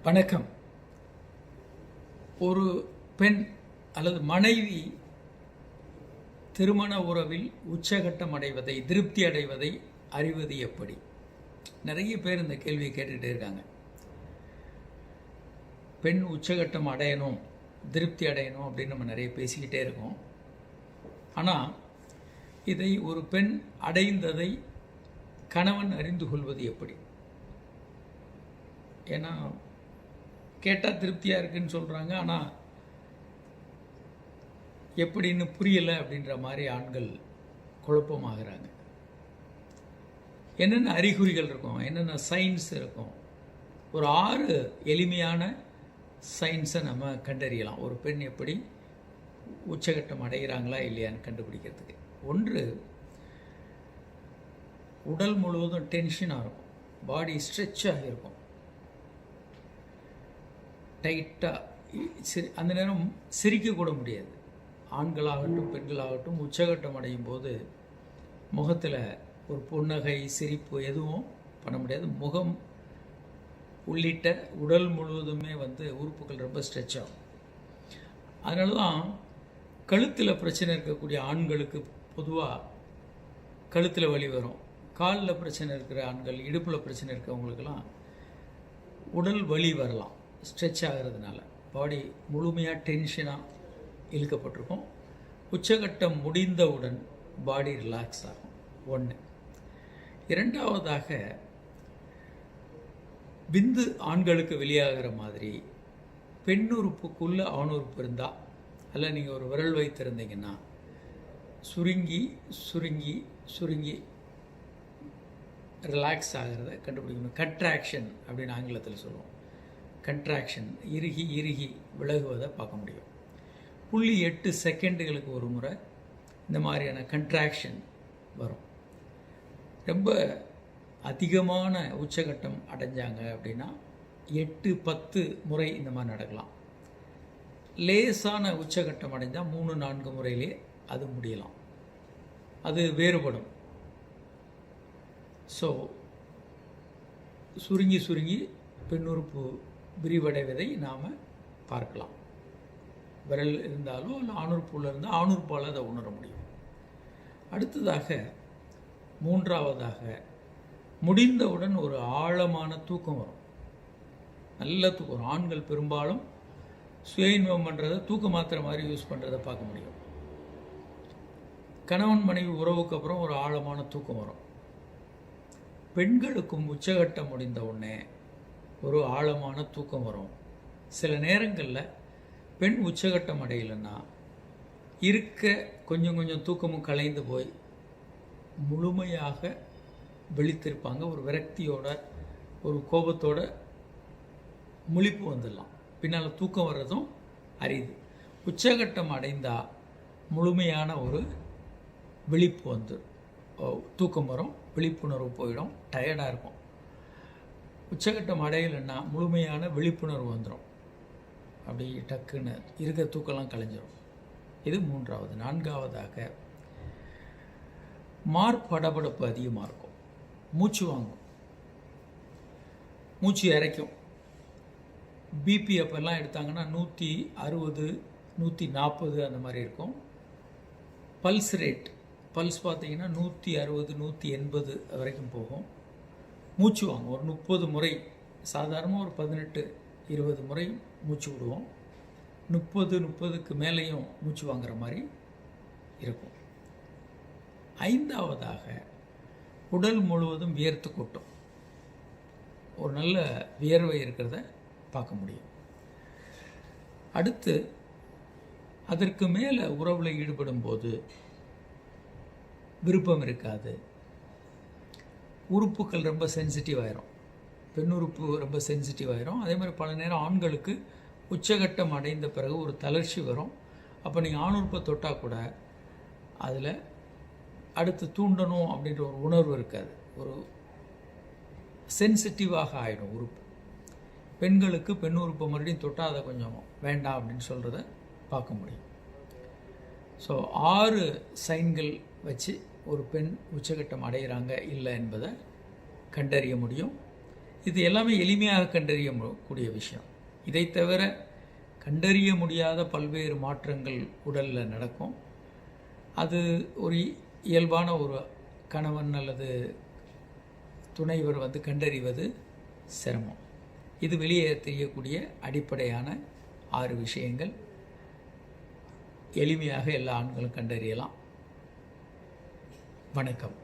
வணக்கம். ஒரு பெண் அல்லது மனைவி திருமண உறவில் உச்சகட்டம் அடைவதை, திருப்தி அடைவதை அறிவது எப்படி? நிறைய பேர் இந்த கேள்வியை கேட்டுகிட்டே இருக்காங்க. பெண் உச்சகட்டம் அடையணும், திருப்தி அடையணும் அப்படின்னு நம்ம நிறைய பேசிக்கிட்டே இருக்கோம். ஆனால் இதை ஒரு பெண் அடைந்ததை கணவன் அறிந்து கொள்வது எப்படி? ஏன்னா கேட்டால் திருப்தியாக இருக்குன்னு சொல்கிறாங்க, ஆனால் எப்படின்னு புரியலை அப்படின்ற மாதிரி ஆண்கள் குழப்பமாகறாங்க. என்னென்ன அறிகுறிகள் இருக்கும், என்னென்ன சைன்ஸ் இருக்கும்? ஒரு 6 எளிமையான சைன்ஸை நம்ம கண்டறியலாம், ஒரு பெண் எப்படி உச்சகட்டம் அடைகிறாங்களா இல்லையான்னு கண்டுபிடிக்கிறதுக்கு. ஒன்று, உடல் முழுவதும் டென்ஷனாக இருக்கும், பாடி ஸ்ட்ரெச்சாக இருக்கும், டைட்டாக. அந்த நேரம் சிரிக்கக்கூட முடியாது. ஆண்களாகட்டும் பெண்களாகட்டும் உச்சகட்டம் அடையும் போது முகத்தில் ஒரு புன்னகை, சிரிப்பு எதுவும் பண்ண முடியாது. முகம் உள்ளிட்ட உடல் முழுவதுமே உறுப்புகள் ரொம்ப ஸ்ட்ரெச் ஆகும். அதனால தான் கழுத்தில் பிரச்சனை இருக்கக்கூடிய ஆண்களுக்கு பொதுவாக கழுத்தில் வலி வரும். காலில் பிரச்சனை இருக்கிற ஆண்கள், இடுப்பில் பிரச்சனை இருக்கிறவங்களுக்கெல்லாம் உடல் வலி வரலாம், ஸ்ட்ரெச் ஆகிறதுனால. பாடி முழுமையாக டென்ஷனாக இழுக்கப்பட்டிருக்கும். உச்சகட்டம் முடிந்தவுடன் பாடி ரிலாக்ஸ் ஆகும். ஒன்று. இரண்டாவதாக, விந்து ஆண்களுக்கு வெளியாகிற மாதிரி பெண்ணுறுப்புக்குள்ளே ஆணுறுப்பு இருந்தால், அல்ல நீங்கள் ஒரு விரல் வைத்திருந்தீங்கன்னா சுருங்கி சுருங்கி சுருங்கி ரிலாக்ஸ் ஆகிறத கண்டுபிடிக்கணும். கன்ட்ராக்ஷன் அப்படின்னு ஆங்கிலத்தில் சொல்லுவோம். கன்ட்ராக்ஷன், இறுகி இறுகி விலகுவதை பார்க்க முடியும். 0.8 செகண்டுகளுக்கு ஒரு முறை இந்த மாதிரியான கன்ட்ராக்ஷன் வரும். ரொம்ப அதிகமான உச்சகட்டம் அடைஞ்சாங்க அப்படின்னா 8-10 முறை இந்த மாதிரி நடக்கலாம். லேசான உச்சகட்டம் அடைஞ்சால் 3-4 முறையிலே அது முடியலாம். அது வேறுபடும். ஸோ சுருங்கி சுருங்கி பெண்ணுறுப்பு விரிவடைவதை நாம் பார்க்கலாம். விரல் இருந்தாலோ இல்லை ஆணுறுப்புள்ள இருந்தால் ஆணுறுப்பால் அதை உணர முடியும். அடுத்ததாக, மூன்றாவதாக, முடிந்தவுடன் ஒரு ஆழமான தூக்கம் வரும். நல்ல தூக்கம். ஆண்கள் பெரும்பாலும் சுய இன்பம் பண்ணுறதை தூக்க மாத்திரை மாதிரி யூஸ் பண்ணுறதை பார்க்க முடியும். கணவன் மனைவி உறவுக்கு அப்புறம் ஒரு ஆழமான தூக்கம் வரும். பெண்களுக்கும் உச்சகட்டம் முடிந்த உடனே ஒரு ஆழமான தூக்கம் வரும். சில நேரங்களில் பெண் உச்சகட்டம் அடையலைன்னா இருக்க கொஞ்சம் கொஞ்சம் தூக்கமும் கலைந்து போய் முழுமையாக விழித்திருப்பாங்க. ஒரு விரக்தியோட, ஒரு கோபத்தோட முழிப்பு வந்துடலாம். பின்னால் தூக்கம் வர்றதும் அரிது. உச்சகட்டம் அடைந்தால் முழுமையான ஒரு விழிப்பு தூக்கம் வரும், விழிப்புணர்வு போயிடும், டயர்டாக இருக்கும். உச்சகட்டம் அடையலைன்னா முழுமையான விழிப்புணர்வு வந்துடும். அப்படி டக்குன்னு இருக்க தூக்கம்லாம் கலைஞ்சிரும். இது மூன்றாவது. நான்காவதாக, மார்படபடப்பு அதிகமாக இருக்கும், மூச்சு வாங்கும், மூச்சு இறைக்கும். பிபி அப்பெல்லாம் எடுத்தாங்கன்னா 160, 140 அந்த மாதிரி இருக்கும். பல்ஸ் ரேட், பல்ஸ் பார்த்தீங்கன்னா 160, 180 வரைக்கும் போகும். மூச்சு வாங்கும். ஒரு 30 முறை, சாதாரணமாக ஒரு 18-20 முறை மூச்சு விடுவோம். 30-30க்கு மேலேயும் மூச்சு வாங்குற மாதிரி இருக்கும். ஐந்தாவதாக, உடல் முழுவதும் வியர்த்து கொட்டும். ஒரு நல்ல வியர்வை இருக்கிறத பார்க்க முடியும். அடுத்து, அதற்கு மேலே உறவில் ஈடுபடும் போது விருப்பம் இருக்காது. உறுப்புகள் ரொம்ப சென்சிட்டிவ் ஆயிரும். பெண்ணுறுப்பு ரொம்ப சென்சிட்டிவ் ஆயிரும். அதே மாதிரி பல நேரம் ஆண்களுக்கு உச்சகட்டம் அடைந்த பிறகு ஒரு தளர்ச்சி வரும். அப்போ நீங்கள் ஆணுறுப்பை தொட்டால் கூட அதில் அடுத்து தூண்டணும் அப்படின்ற ஒரு உணர்வு இருக்காது. ஒரு சென்சிட்டிவாக ஆகிடும் உறுப்பு. பெண்களுக்கு பெண் உறுப்பை மறுபடியும் தொட்டால் அதை கொஞ்சம் வேண்டாம் அப்படின்னு சொல்கிறத பார்க்க முடியும். ஸோ 6 சைன்கள் வச்சு ஒரு பெண் உச்சகட்டம் அடைகிறாங்க இல்லை என்பதை கண்டறிய முடியும். இது எல்லாமே எளிமையாக கண்டறிய கூடிய விஷயம். இதை தவிர கண்டறிய முடியாத பல்வேறு மாற்றங்கள் உடலில் நடக்கும். அது ஒரு இயல்பான ஒரு கணவன் அல்லது துணைவர் கண்டறிவது சிரமம். இது வெளியே தெரியக்கூடிய அடிப்படையான 6 விஷயங்கள். எளிமையாக எல்லா ஆண்களும் கண்டறியலாம். வணக்கம்.